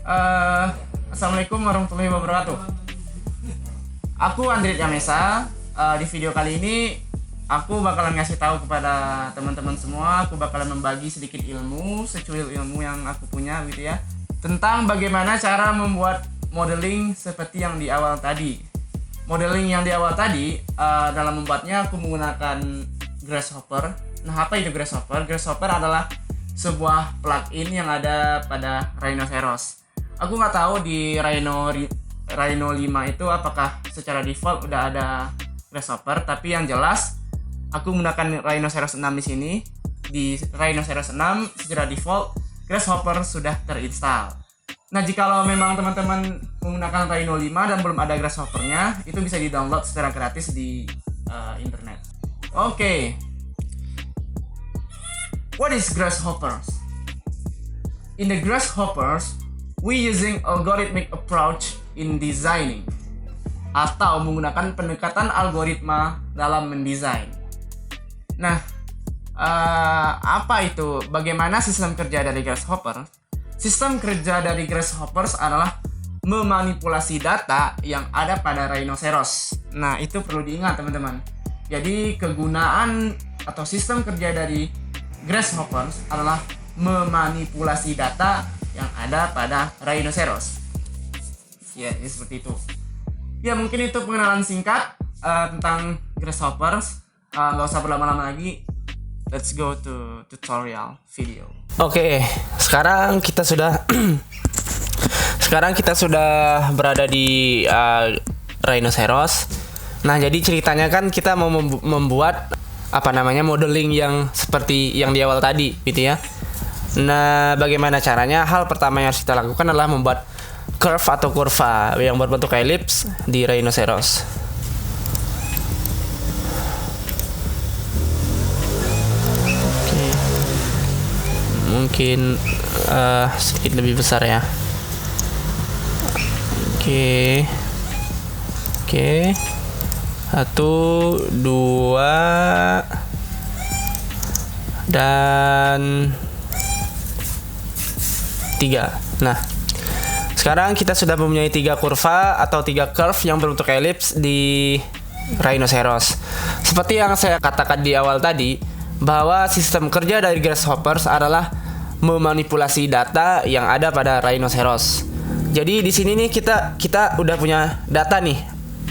Eh, Assalamualaikum warahmatullahi wabarakatuh. Aku Andrit Yamesa. Di video kali ini aku bakalan ngasih tahu kepada teman-teman semua. Aku bakalan membagi sedikit ilmu, secuil ilmu yang aku punya gitu ya, tentang bagaimana cara membuat modeling seperti yang di awal tadi. Modeling yang di awal tadi, dalam membuatnya aku menggunakan Grasshopper. Nah, apa itu Grasshopper? Grasshopper adalah sebuah plugin yang ada pada Rhinoceros. Aku nggak tahu di Rhino 5 itu apakah secara default udah ada Grasshopper, tapi yang jelas aku menggunakan Rhinoceros 6 di sini. Di Rhinoceros 6 secara default Grasshopper sudah terinstall. Nah, jikalau memang teman-teman menggunakan Rhino 5 dan belum ada Grasshopper-nya, itu bisa di-download secara gratis di internet. Oke. What is Grasshoppers? In the Grasshoppers, we using algorithmic approach in designing, atau menggunakan pendekatan algoritma dalam mendesain. Nah, apa itu? Bagaimana sistem kerja dari Grasshopper? Sistem kerja dari Grasshoppers adalah memanipulasi data yang ada pada Rhinoceros. Nah, itu perlu diingat teman-teman. Jadi kegunaan atau sistem kerja dari Grasshoppers adalah memanipulasi data yang ada pada Rhinoceros. Ya, ini seperti itu. Ya, mungkin itu pengenalan singkat tentang Grasshoppers. Nggak usah berlama-lama lagi. Let's go to tutorial video. Oke, sekarang kita sudah berada di Rhinoceros. Nah, jadi ceritanya kan kita mau membuat modeling yang seperti yang di awal tadi, gitu ya. Nah, bagaimana caranya? Hal pertama yang harus kita lakukan adalah membuat curve atau kurva yang berbentuk elips di Rhinoceros. Oke. Mungkin sedikit lebih besar ya. Oke. 1, 2 dan 3. Nah, sekarang kita sudah mempunyai 3 kurva atau 3 curve yang berbentuk elips di Rhinoceros. Seperti yang saya katakan di awal tadi, bahwa sistem kerja dari Grasshoppers adalah memanipulasi data yang ada pada Rhinoceros. Jadi di sini nih kita udah punya data nih.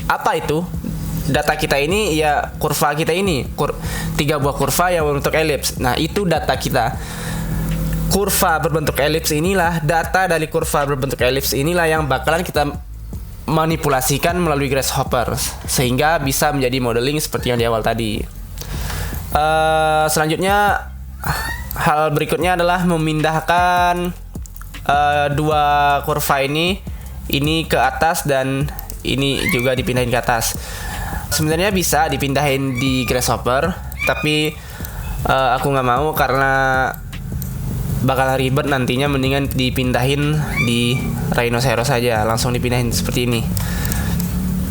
Apa itu? Data kita ini ya kurva kita ini, 3 buah kurva yang berbentuk elips. Nah, itu data kita. Kurva berbentuk elips inilah, data dari kurva berbentuk elips inilah yang bakalan kita manipulasikan melalui Grasshopper sehingga bisa menjadi modeling seperti yang di awal tadi. Selanjutnya, hal berikutnya adalah memindahkan 2 kurva ini ke atas dan ini juga dipindahin ke atas. Sebenarnya bisa dipindahin di Grasshopper, tapi aku nggak mau karena bakal ribet nantinya. Mendingan dipindahin di Rhinoceros saja, langsung dipindahin seperti ini.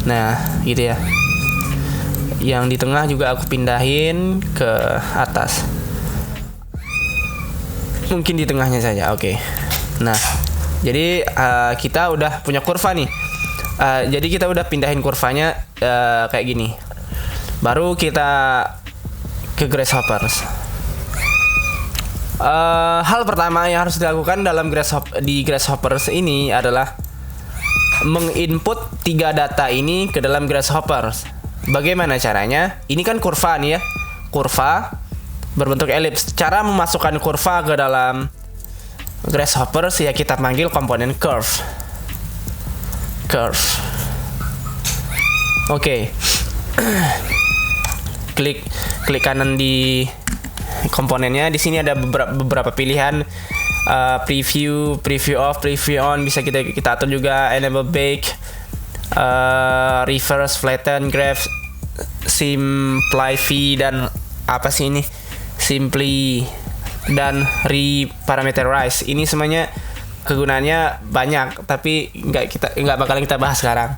Nah, gitu ya. Yang di tengah juga aku pindahin ke atas. Mungkin di tengahnya saja, oke. Nah, jadi kita udah punya kurva nih. Jadi kita udah pindahin kurvanya kayak gini. Baru kita ke Grasshoppers. Hal pertama yang harus dilakukan dalam Grasshoppers ini adalah menginput 3 data ini ke dalam Grasshoppers. Bagaimana caranya? Ini kan kurva nih ya. Kurva berbentuk elips. Cara memasukkan kurva ke dalam Grasshoppers ya kita panggil komponen curve. Oke. Klik kanan di komponennya. Di sini ada beberapa pilihan, preview off, preview on, bisa kita atur juga, enable bake, reverse flatten graph, simplify dan apa sih ini? Simply dan reparameterize. Ini semuanya kegunaannya banyak, tapi nggak bakalan kita bahas sekarang.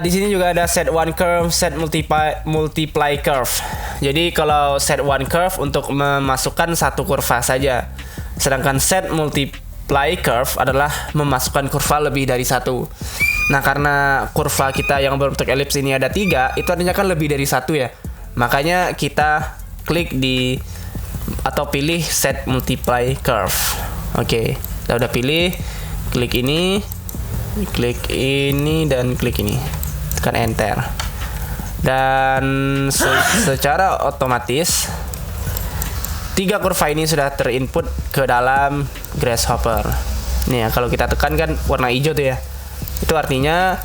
Di sini juga ada set one curve, set multiply curve. Jadi kalau set one curve untuk memasukkan satu kurva saja, sedangkan set multiply curve adalah memasukkan kurva lebih dari satu. Nah, karena kurva kita yang berbentuk elips ini ada 3, itu artinya kan lebih dari satu ya. Makanya kita klik di atau pilih set multiply curve. Oke, kita udah pilih, klik ini, dan klik ini. Tekan enter. Dan secara otomatis 3 kurva ini sudah terinput ke dalam Grasshopper. Nih ya, kalau kita tekan kan warna hijau tuh ya. Itu artinya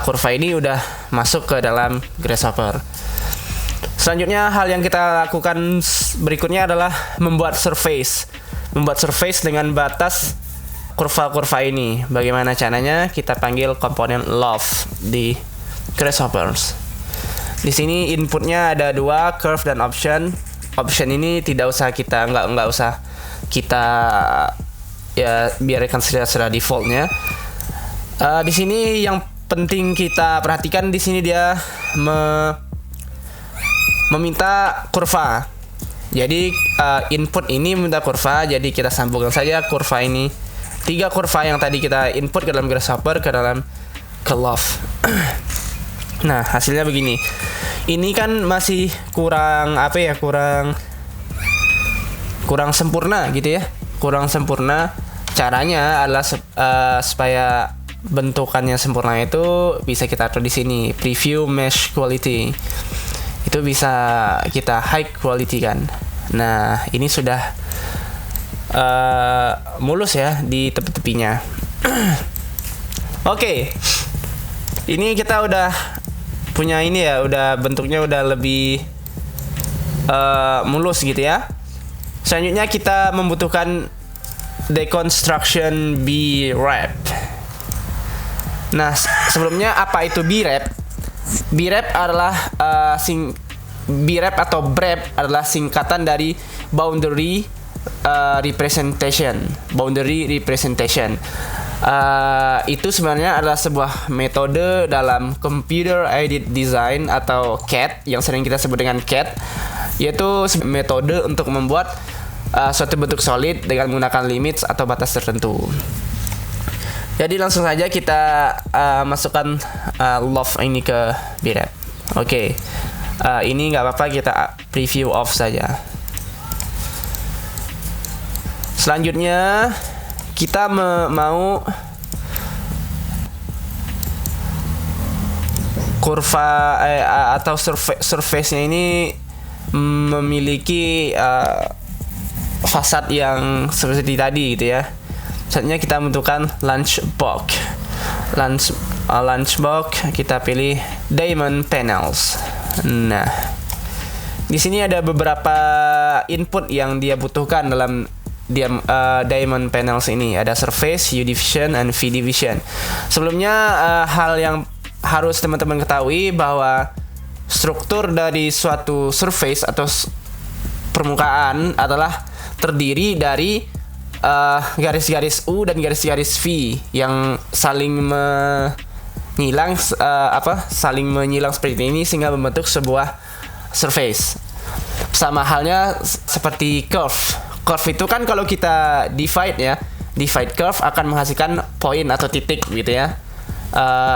kurva ini udah masuk ke dalam Grasshopper. Selanjutnya hal yang kita lakukan berikutnya adalah membuat surface. Membuat surface dengan batas kurva-kurva ini. Bagaimana caranya? Kita panggil komponen loft di Grasshoppers. Di sini inputnya ada 2, curve dan option. Option ini tidak usah kita nggak usah kita ya biarkan sudah defaultnya. Di sini yang penting kita perhatikan, di sini dia meminta kurva. Jadi input ini meminta kurva, jadi kita sambungkan saja kurva ini. 3 kurva yang tadi kita input ke dalam Grasshopper ke loft. Nah, hasilnya begini. Ini kan masih kurang kurang sempurna gitu ya. Kurang sempurna. Caranya adalah supaya bentukannya sempurna itu bisa kita atur di sini, preview mesh quality. Itu bisa kita high quality kan. Nah, ini sudah mulus ya di tepi-tepinya. Oke. Ini kita udah punya ini ya, udah bentuknya udah lebih mulus gitu ya. Selanjutnya kita membutuhkan deconstruction B-wrap. Nah, sebelumnya apa itu B-wrap? B-wrap adalah B-wrap atau BREP adalah singkatan dari boundary representation. Itu sebenarnya adalah sebuah metode dalam computer aided design atau CAD yang sering kita sebut dengan CAD, yaitu metode untuk membuat suatu bentuk solid dengan menggunakan limits atau batas tertentu. Jadi langsung saja kita masukkan loft ini ke B-wrap. Oke. Ini nggak apa-apa, kita preview off saja. Selanjutnya kita mau kurva atau surface-nya ini memiliki fasad yang seperti tadi gitu ya. Selanjutnya kita membutuhkan launch box. Kita pilih diamond panels. Nah, di sini ada beberapa input yang dia butuhkan dalam diamond panels ini. Ada surface, U division, and V division. Sebelumnya hal yang harus teman-teman ketahui bahwa struktur dari suatu surface atau permukaan adalah terdiri dari garis-garis U dan garis-garis V yang saling saling menyilang seperti ini sehingga membentuk sebuah surface. Sama halnya seperti curve. Curve itu kan kalau kita divide curve akan menghasilkan poin atau titik gitu ya.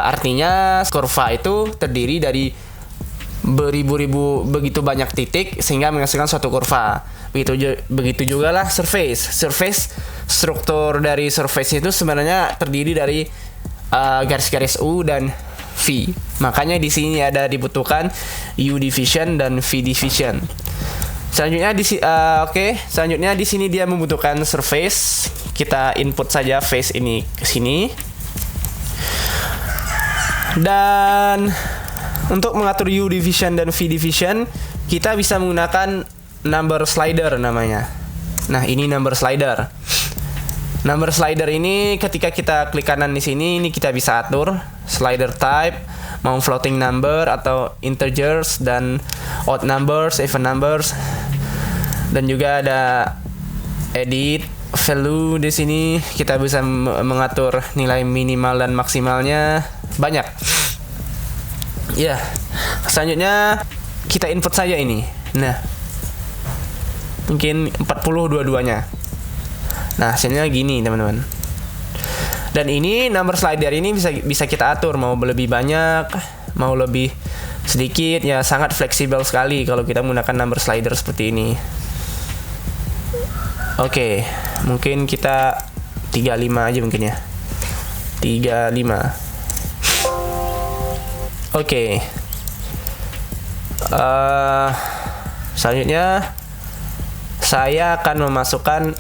Artinya kurva itu terdiri dari beribu-ribu begitu banyak titik sehingga menghasilkan suatu kurva. Begitu juga lah surface. Struktur dari surface itu sebenarnya terdiri dari garis-garis U dan V. Makanya di sini ada dibutuhkan U division dan V division. Selanjutnya di sini dia membutuhkan surface. Kita input saja face ini ke sini. Dan untuk mengatur U division dan V division, kita bisa menggunakan number slider namanya. Nah, ini number slider. Number slider ini ketika kita klik kanan di sini, ini kita bisa atur slider type, mau floating number atau integers dan odd numbers, even numbers. Dan juga ada edit value di sini. Kita bisa mengatur nilai minimal dan maksimalnya, banyak. Ya. Selanjutnya kita input saja ini. Nah, mungkin 40 dua-duanya. Nah, hasilnya gini, teman-teman. Dan ini number slider ini bisa kita atur mau lebih banyak, mau lebih sedikit, ya sangat fleksibel sekali kalau kita menggunakan number slider seperti ini. Oke, mungkin kita 35 aja mungkin ya. 35. Oke. Selanjutnya saya akan memasukkan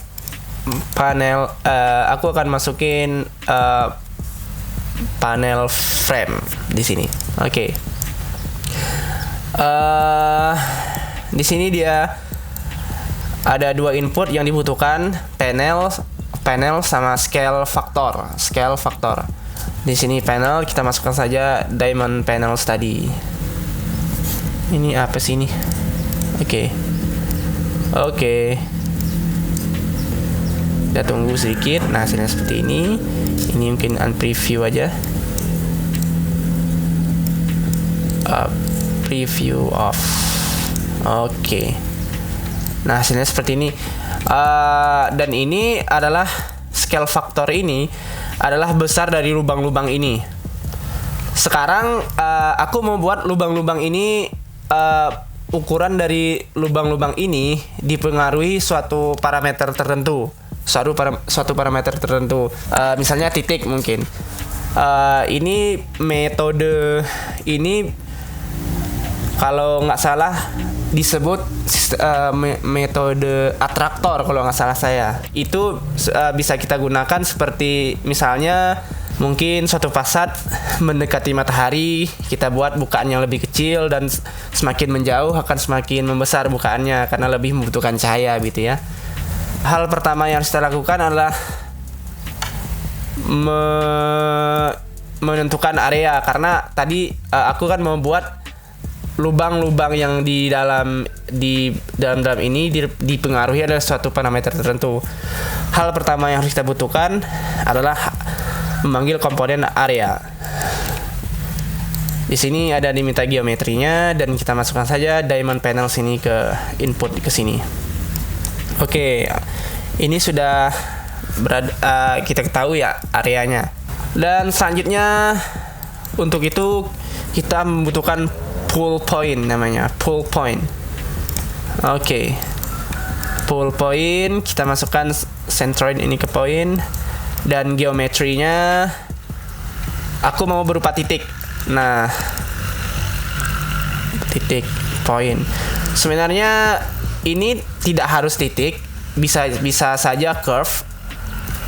panel, aku akan masukin panel frame di sini. Oke. Di sini dia ada dua input yang dibutuhkan, panel sama scale factor. Di sini panel, kita masukkan saja diamond panels tadi. Ini apa sih ini? Oke. Kita tunggu sedikit. Nah, hasilnya seperti ini. Ini mungkin unpreview aja. Preview off. Oke. Nah, hasilnya seperti ini. Dan ini adalah scale factor ini adalah besar dari lubang-lubang ini. Sekarang aku mau buat lubang-lubang ini, ukuran dari lubang-lubang ini dipengaruhi suatu parameter tertentu. Suatu parameter tertentu. Misalnya titik mungkin. Ini metode ini kalau nggak salah disebut metode atraktor kalau nggak salah saya. Itu bisa kita gunakan seperti misalnya mungkin suatu fasad mendekati matahari, kita buat bukaan yang lebih kecil dan semakin menjauh akan semakin membesar bukaannya karena lebih membutuhkan cahaya gitu ya. Hal pertama yang harus kita lakukan adalah menentukan area, karena tadi aku kan membuat lubang-lubang yang di dalam ini dipengaruhi ada suatu parameter tertentu. Hal pertama yang harus kita butuhkan adalah memanggil komponen area. Di sini ada diminta geometrinya dan kita masukkan saja diamond panel sini ke input ke sini. Oke, ini sudah kita ketahui ya areanya. Dan selanjutnya untuk itu kita membutuhkan pull point, namanya pull point. Oke. Pull point, kita masukkan centroid ini ke point dan geometrinya aku mau berupa titik. Nah, titik point. Sebenarnya ini tidak harus titik, bisa saja curve.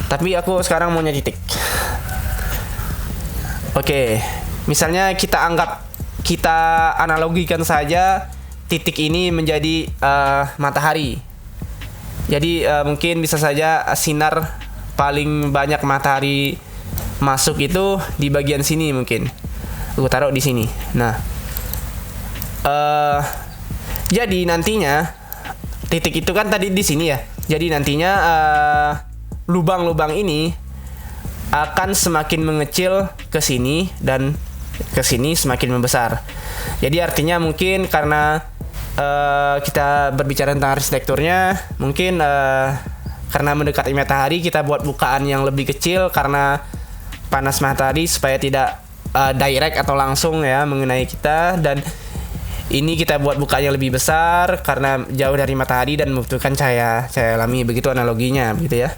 Tapi aku sekarang maunya titik. Oke. Misalnya kita analogikan saja titik ini menjadi matahari. Jadi mungkin bisa saja sinar paling banyak matahari masuk itu di bagian sini mungkin. Aku taruh di sini. Nah, jadi nantinya titik itu kan tadi di sini ya. Jadi nantinya lubang-lubang ini akan semakin mengecil ke sini dan ke sini semakin membesar. Jadi artinya mungkin karena kita berbicara tentang arsitekturnya, mungkin karena mendekati matahari kita buat bukaan yang lebih kecil karena panas matahari supaya tidak direct atau langsung ya mengenai kita, dan ini kita buat bukaan yang lebih besar karena jauh dari matahari dan membutuhkan cahaya alami. Begitu analoginya, begitu ya.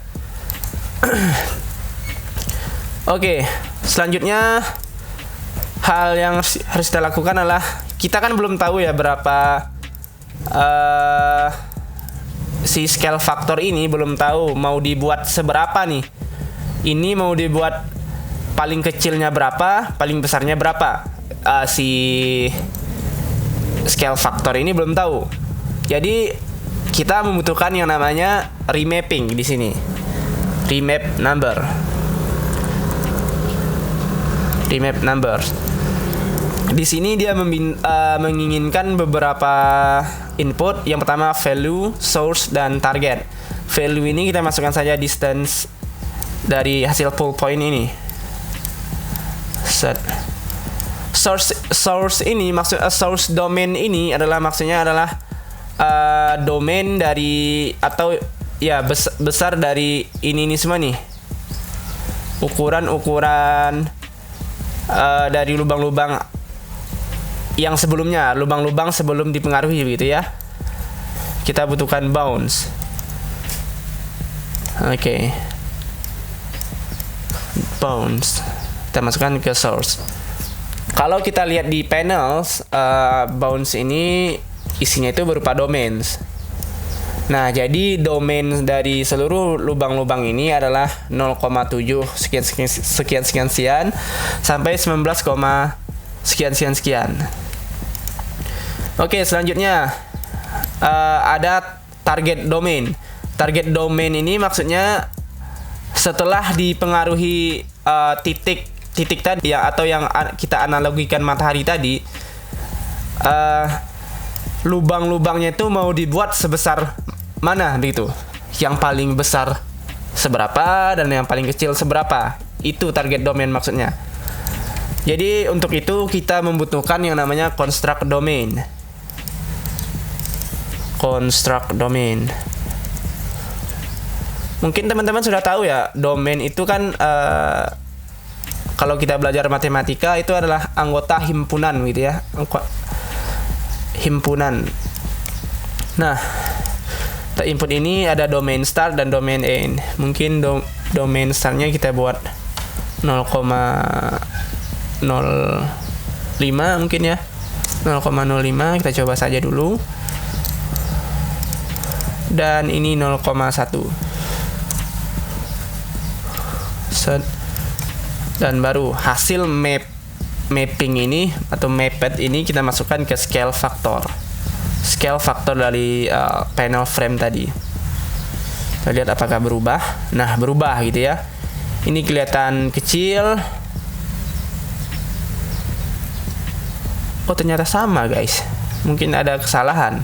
Oke, selanjutnya hal yang harus kita lakukan adalah kita kan belum tahu ya berapa si scale factor ini, belum tahu mau dibuat seberapa nih. Ini mau dibuat paling kecilnya berapa, paling besarnya berapa. Si scale factor ini belum tahu. Jadi kita membutuhkan yang namanya remapping di sini. Remap number. Di sini dia menginginkan beberapa input. Yang pertama value, source, dan target. Value ini kita masukkan saja distance dari hasil pull point ini. Set. Source ini source domain ini maksudnya adalah domain dari atau ya besar dari ini semua nih. Ukuran dari lubang-lubang yang sebelumnya, lubang-lubang sebelum dipengaruhi begitu ya. Kita butuhkan bounce. Oke. Bounce. Kita masukkan ke source. Kalau kita lihat di panels, bounce ini isinya itu berupa domains. Nah, jadi domain dari seluruh lubang-lubang ini adalah 0,7 sekian sampai 19, sekian. Oke, selanjutnya ada target domain. Target domain ini maksudnya setelah dipengaruhi titik tadi ya, atau yang kita analogikan matahari tadi, lubang-lubangnya itu mau dibuat sebesar mana begitu. Yang paling besar seberapa dan yang paling kecil seberapa. Itu target domain maksudnya. Jadi untuk itu kita membutuhkan yang namanya construct domain. Construct domain. Mungkin teman-teman sudah tahu ya, domain itu kan kalau kita belajar matematika itu adalah anggota himpunan gitu ya. Himpunan. Nah, input ini ada domain start dan domain end. Mungkin domain startnya kita buat 0,05 mungkin ya. 0,05 kita coba saja dulu. Dan ini 0,1. Set. Dan baru hasil mapping ini atau mapped ini kita masukkan ke scale factor. Scale factor dari panel frame tadi. Kita lihat apakah berubah. Nah, berubah gitu ya. Ini kelihatan kecil. Oh, ternyata sama, guys. Mungkin ada kesalahan.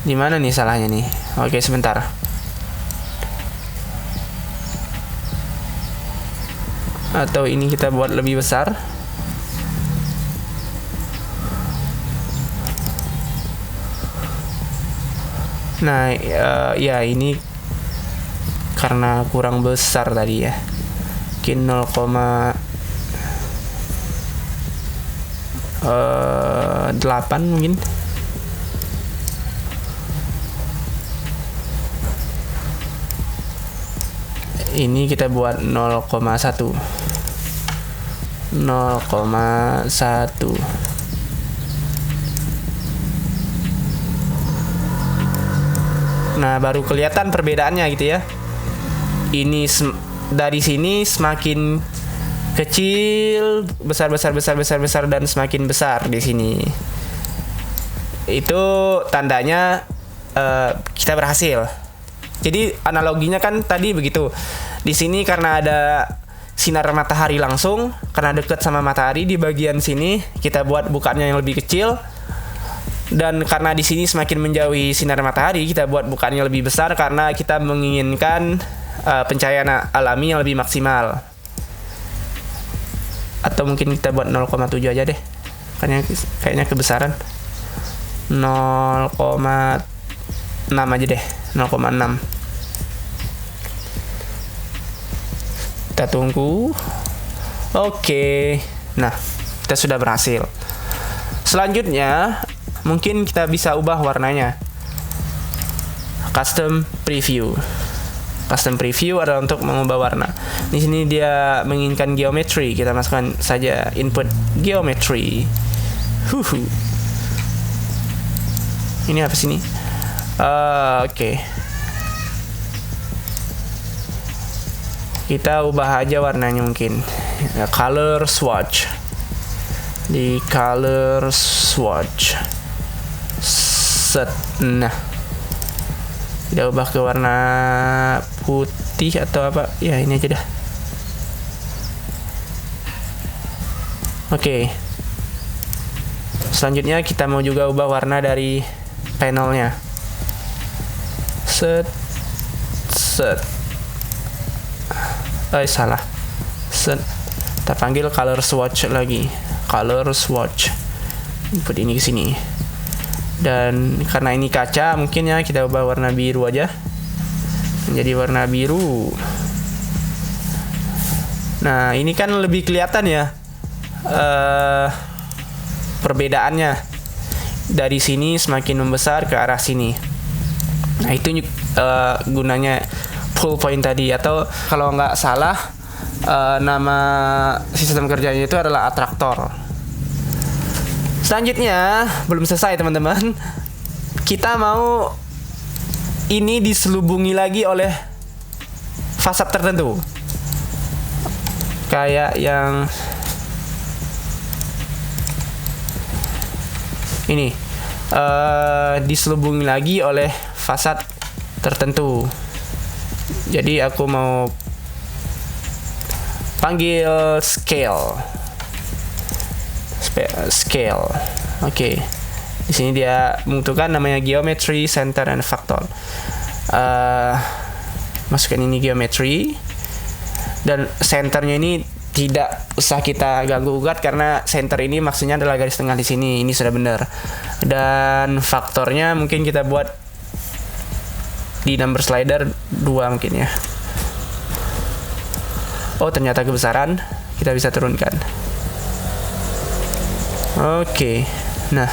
Di mana nih salahnya nih? Oke, sebentar. Atau ini kita buat lebih besar. Nah, ya ini karena kurang besar tadi ya. Mungkin 0,8 mungkin. Ini kita buat 0,1. 0,1. Nah, baru kelihatan perbedaannya gitu ya. Ini dari sini semakin kecil, besar dan semakin besar di sini. Itu tandanya kita berhasil. Jadi analoginya kan tadi begitu. Di sini karena ada sinar matahari langsung, karena dekat sama matahari, di bagian sini kita buat bukaannya yang lebih kecil. Dan karena di sini semakin menjauhi sinar matahari, kita buat bukaannya lebih besar karena kita menginginkan pencahayaan alami yang lebih maksimal. Atau mungkin kita buat 0,7 aja deh. Kayaknya kebesaran. 0,6 aja deh. 0,6. Kita tunggu. Oke. Nah, kita sudah berhasil. Selanjutnya, mungkin kita bisa ubah warnanya. Custom preview. Custom preview adalah untuk mengubah warna. Di sini dia menginginkan geometri. Kita masukkan saja input geometri. Ini apa sini? Oke. Kita ubah aja warnanya mungkin. Color swatch. Di color swatch. Set. Nah, kita ubah ke warna putih atau apa ya, ini aja dah. Oke. Selanjutnya kita mau juga ubah warna dari panelnya. Set. Salah. Set. Kita panggil color swatch lagi. Color swatch. Input ini ke sini. Dan karena ini kaca, mungkin ya kita ubah warna biru aja menjadi warna biru. Nah, ini kan lebih kelihatan ya perbedaannya. Dari sini semakin membesar ke arah sini. Nah, itu gunanya pull point tadi, atau kalau nggak salah nama sistem kerjanya itu adalah atraktor. Selanjutnya, belum selesai teman-teman. Kita mau ini diselubungi lagi oleh fasad tertentu. Kayak yang ini diselubungi lagi oleh fasad tertentu. Jadi aku mau panggil scale. Oke. Di sini dia membutuhkan namanya geometry, center, and factor. Masukkan ini geometry, dan centernya ini tidak usah kita ganggu gugat karena center ini maksudnya adalah garis tengah di sini. Ini sudah benar. Dan faktornya mungkin kita buat di number slider 2 mungkin ya. Oh, ternyata kebesaran, kita bisa turunkan. Oke. Nah,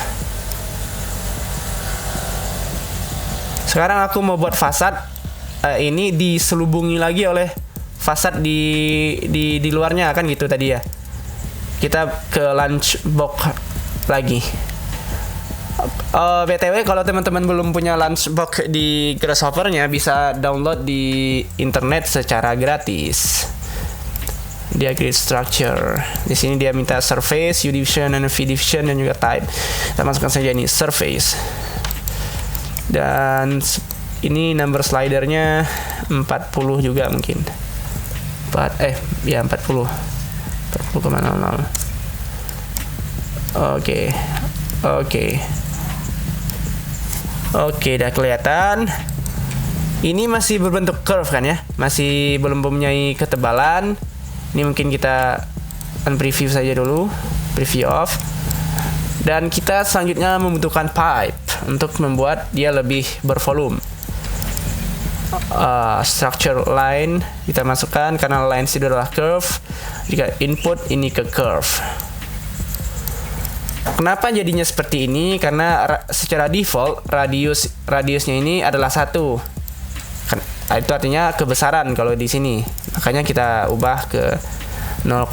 sekarang aku mau buat fasad ini diselubungi lagi oleh fasad di luarnya, kan gitu tadi ya. Kita ke lunch box lagi. BTW, kalau teman-teman belum punya Lunchbox di Grasshopper-nya, bisa download di internet secara gratis. Dia grid structure. Di sini dia minta surface, U division, and V division, dan juga type. Kita masukkan saja ini surface. Dan ini number slidernya 40 juga mungkin. 40. 40,00. Oke, udah kelihatan. Ini masih berbentuk curve kan ya? Masih belum mempunyai ketebalan. Ini mungkin kita unpreview saja dulu. Preview off. Dan kita selanjutnya membutuhkan pipe untuk membuat dia lebih bervolume. Structure line kita masukkan karena line itu adalah curve. Jika input ini ke curve. Kenapa jadinya seperti ini? Karena secara default radiusnya ini adalah 1. Itu artinya kebesaran kalau di sini. Makanya kita ubah ke 0,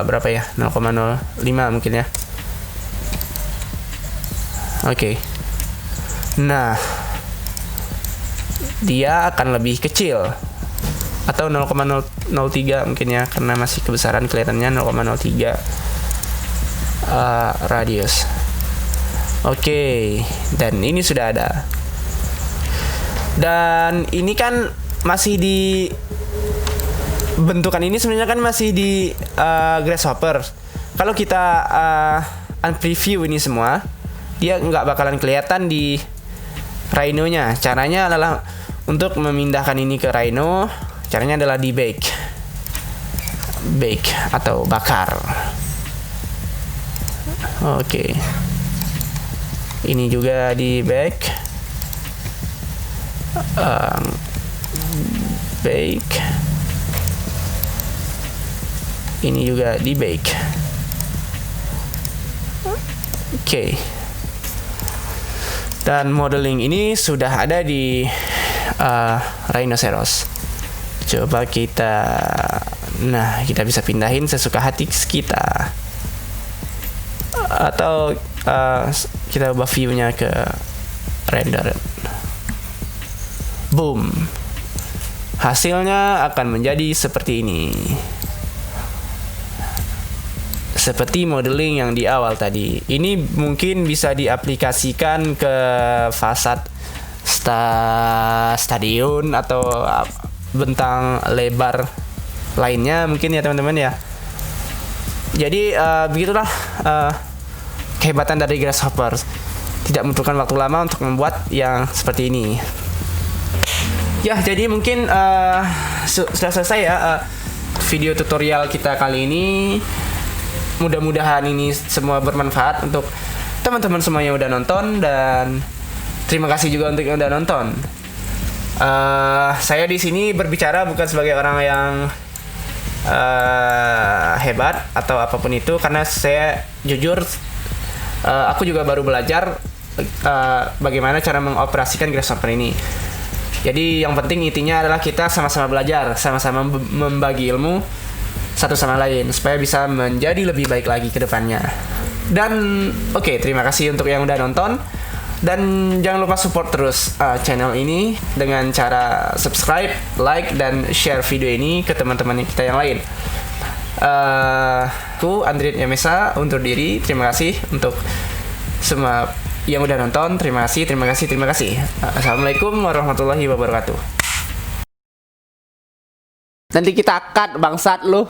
berapa ya? 0,05 mungkin ya. Oke. Nah, dia akan lebih kecil, atau 0,003 mungkin ya, karena masih kebesaran kelihatannya 0,03 radius. Oke, dan ini sudah ada. Dan ini kan masih di bentukan ini sebenarnya kan masih di Grasshopper. Kalau kita unpreview ini semua, dia nggak bakalan kelihatan di Rhino-nya. Caranya adalah untuk memindahkan ini ke Rhino, caranya adalah di bake atau bakar. Oke. Ini juga di bake. Ini juga di bake. Oke. Dan modeling ini sudah ada di Rhinoceros. Coba kita bisa pindahin sesuka hati kita. Atau kita ubah view-nya ke render. Boom. Hasilnya akan menjadi seperti ini. Seperti modeling yang di awal tadi. Ini mungkin bisa diaplikasikan ke fasad stadion atau bentang lebar lainnya mungkin ya teman-teman ya. Jadi begitulah kehebatan dari Grasshopper. Tidak membutuhkan waktu lama untuk membuat yang seperti ini. Ya, jadi mungkin sudah selesai ya video tutorial kita kali ini. Mudah-mudahan ini semua bermanfaat untuk teman-teman semua yang udah nonton, dan terima kasih juga untuk yang udah nonton. Saya di sini berbicara bukan sebagai orang yang hebat atau apapun itu, karena saya jujur aku juga baru belajar bagaimana cara mengoperasikan Grasshopper ini. Jadi yang penting intinya adalah kita sama-sama belajar, sama-sama membagi ilmu satu sama lain supaya bisa menjadi lebih baik lagi ke depannya. Dan oke, terima kasih untuk yang udah nonton. Dan jangan lupa support terus channel ini dengan cara subscribe, like, dan share video ini ke teman-teman kita yang lain. Aku Andrit Yamesa undur diri. Terima kasih untuk semua yang udah nonton. Terima kasih. Assalamualaikum warahmatullahi wabarakatuh. Nanti kita cut bangsat lu.